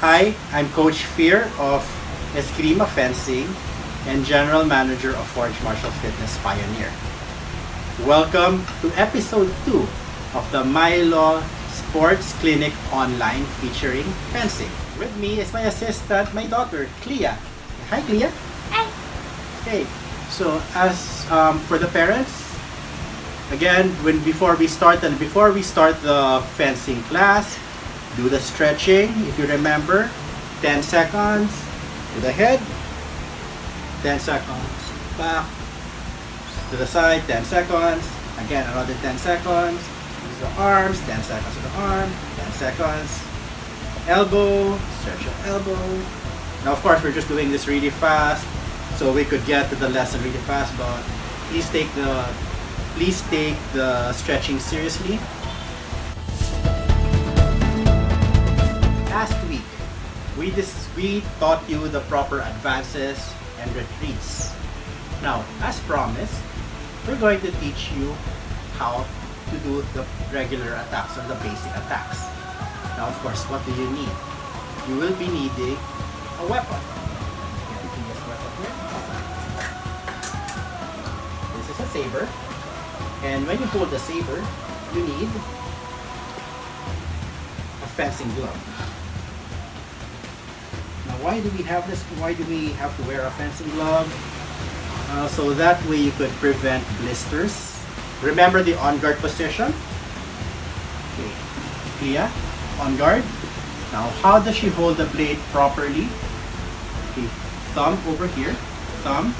Hi, I'm Coach Fear of Eskrima Fencing and General Manager of Forge Martial Fitness Pioneer. Welcome to episode 2 of the MILO Sports Clinic Online featuring fencing. With me is my assistant, my daughter, Clea. Hi, Clea. Hi. Okay, so as for the parents, again, before we start the fencing class, do the stretching. If you remember, 10 seconds to the head, 10 seconds back to the side, 10 seconds. Again, another 10 seconds. Use the arms, 10 seconds to the arm, 10 seconds. Elbow, stretch your elbow. Now, of course, we're just doing this really fast, so we could get to the lesson really fast. But please take the stretching seriously. Last week, we taught you the proper advances and retreats. Now, as promised, we're going to teach you how to do the regular attacks or the basic attacks. Now, of course, what do you need? You will be needing a weapon. This is a saber. And when you hold the saber, you need a fencing glove. Now, why do we have this? Why do we have to wear a fencing glove? So that way you could prevent blisters. Remember the on guard position. Okay, Clea, on guard. Now, how does she hold the blade properly? Okay, thumb over here, thumb,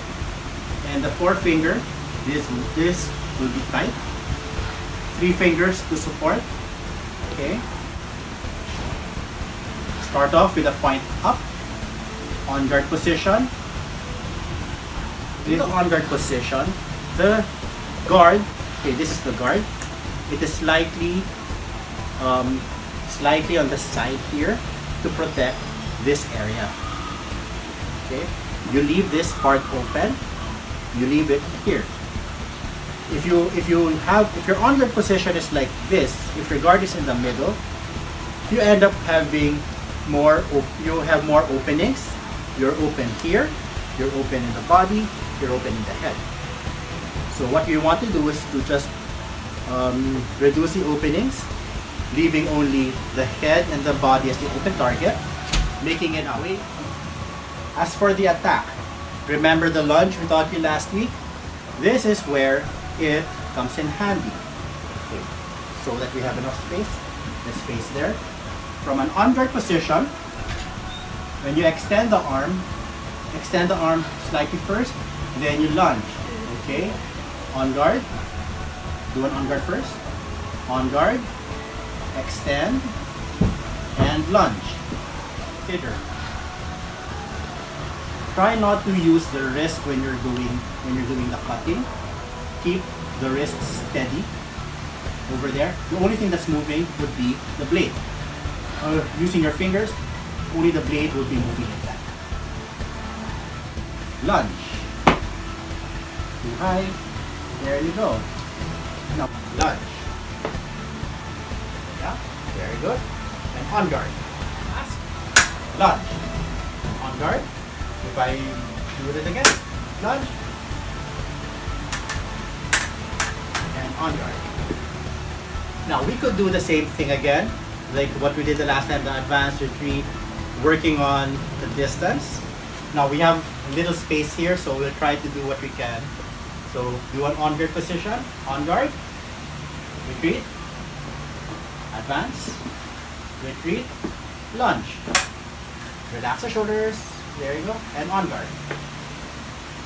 and the forefinger. This will be tight. 3 fingers to support. Okay. Start off with a point up. On guard position. This on guard position. The guard. Okay, this is the guard. It is slightly on the side here to protect this area. Okay. You leave this part open. You leave it here. If your on guard position is like this, if your guard is in the middle, you end up having you have more openings. You're open here, you're open in the body, you're open in the head. So what you want to do is to just reduce the openings, leaving only the head and the body as the open target, making it away. As for the attack, remember the lunge we taught you last week? This is where it comes in handy. Okay. So that we have enough space. There's space there. From an on guard position, when you extend the arm slightly first, then you lunge. Okay? On guard. Do an on guard first. On guard, extend, and lunge. Consider. Try not to use the wrist when you're doing the cutting. Keep the wrist steady over there. The only thing that's moving would be the blade. Using your fingers, only the blade will be moving like that. Lunge. Too high. There you go. Now, lunge. Yeah, very good. And on guard. Lunge. On guard. If I do it again, lunge. And on guard. Now, we could do the same thing again, like what we did the last time, the advanced retreat, working on the distance. Now we have a little space here, so we'll try to do what we can. So do an on guard position, on guard, retreat, advance, retreat, lunge. Relax the shoulders, there you go, and on guard.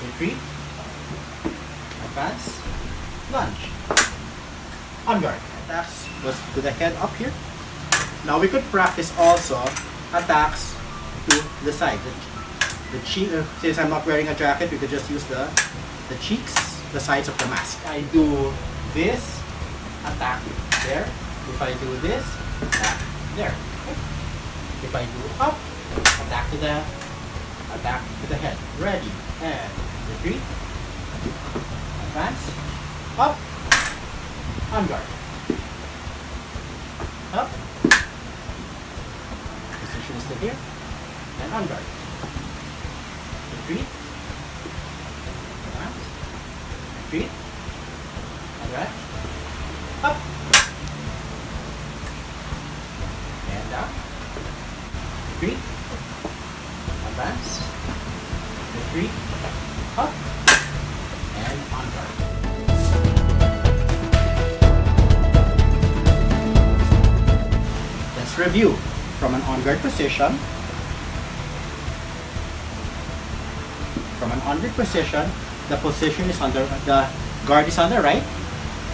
Retreat, advance, lunge, on guard. Attacks was to the head up here. Now we could practice also attacks to the side. The cheek. Since I'm not wearing a jacket, we could just use the cheeks, the sides of the mask. I do this, attack there. If I do this, attack there. Okay. If I do up, attack to the head. Ready and retreat. Advance. Up. On guard. Up. Position Twisted here. And on guard. Retreat. Advance. Retreat. Advance. Up. And down. Retreat. Advance. Retreat. Up. And on guard. Let's review. From an on-guard position. From an on-guard position, the position is the guard is on the right.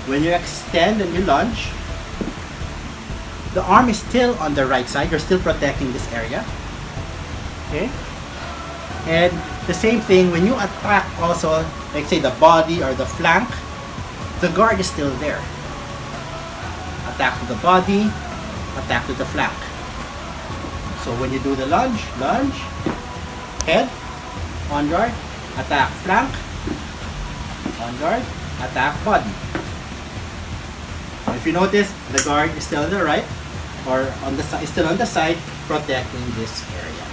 When you extend and you lunge, the arm is still on the right side. You're still protecting this area. Okay? And the same thing when you attack also, like say the body or the flank, the guard is still there. Attack to the body, attack to the flank. So when you do the lunge, head, on guard, attack flank, on guard, attack body. If you notice, the guard is still on the right, or on the side, still on the side, protecting this area.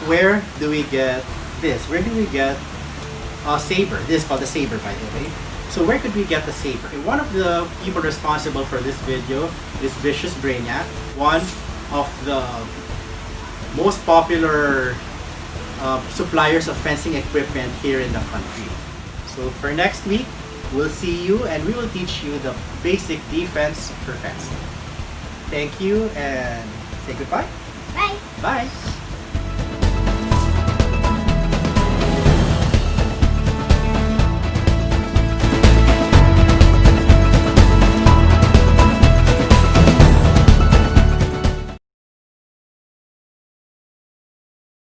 Where do we get this? Where do we get a saber? This is called a saber, by the way. So where could we get the saber? One of the people responsible for this video is Vicious Brainiac, one of the most popular suppliers of fencing equipment here in the country. So for next week, we'll see you and we will teach you the basic defense for fencing. Thank you and say goodbye. Bye. Bye.